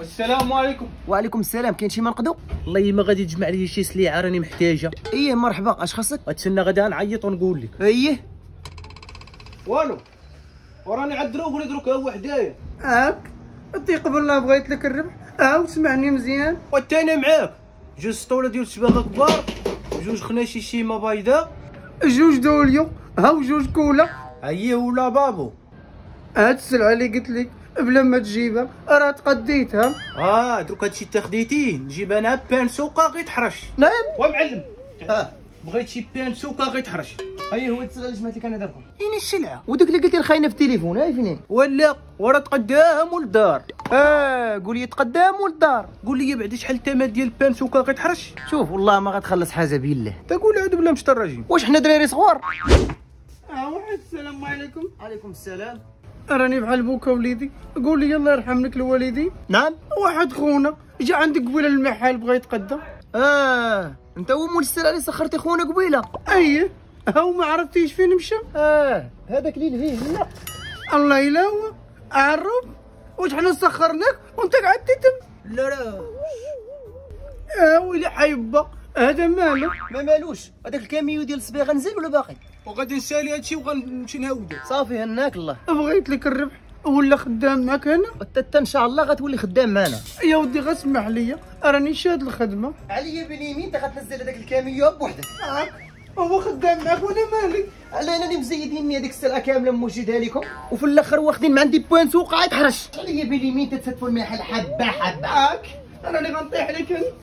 السلام عليكم. وعليكم السلام. كاين شي ما نقدو؟ والله ما غادي تجمع لي شي سليعه راني محتاجه. ايه مرحبا، اش خاصك؟ غتسنى غدا نعيط ونقول لك. ايه والو وراني عدرو ولا دروك هو وحدايا. هاك انت قبل لا بغيت لك الربح. وسمعني مزيان. والثاني معاك جوج سطوله ديال الشباغه كبار، جوج خناشي شيمه بيضاء، جوج دوليو وجوج كولا. هي ولا بابو. هاد السلعه اللي قلت لك بلا ما تجيبها راه تقديتها. دروك هادشي تا خديتيه نجيب انا بانسوكا غيتحرش. نعم ومعلم بغيت شي بانسوكا غيتحرش. هيا هو السلعه اللي جبت لك انا دابا. اين السلعه؟ وداك اللي قلت لي خاينه في التليفون هاي فينين؟ ولا ورا تقدام وللدار. قول لي تقدام وللدار. قول لي بعدا شحال الثمن ديال البانسوكا غيتحرش؟ شوف والله ما غتخلص حاجه بالله. تقول عاد بلا مشطراجين. واش حنا دراري صغار؟ واحد السلام عليكم. عليكم السلام. راني بحال بوكا وليدي. قول لي الله يرحم لك الوالدين. نعم. واحد خونا جا عندك قبيله المحل بغا يتقدى. انت هو مول السلعه اللي سخرتي خونا قبيله. ايه هاو ما عرفتيش فين مشى. هذاك اللي لهيه. لا الله يلاوى عرف واش حنا سخرناك وانت قعدتي تم. لا ويلي حيبا هذا ماله. ما مالوش. هذاك الكاميو ديال الصبيغه نزل ولا باقي؟ وغادي نسالي هادشي وغنمشي نهودو. صافي هناك الله. بغيت لك الربح ولا خدام معك هنا. حتى ان شاء الله غتولي خدام معنا. يا ودي غسمح ليا راني شاد الخدمه. عليا باليمين انت غتنزل هذاك الكاميو بوحدك. هو خدام معك وانا مالي. علينا اللي مزيدين هذيك السلعه كامله موجدها لكم وفي الاخر واخدين من عندي بوان سوق يتحرش. عليا باليمين تتسدفوا المحل حبه حبه. راني غنطيح لك.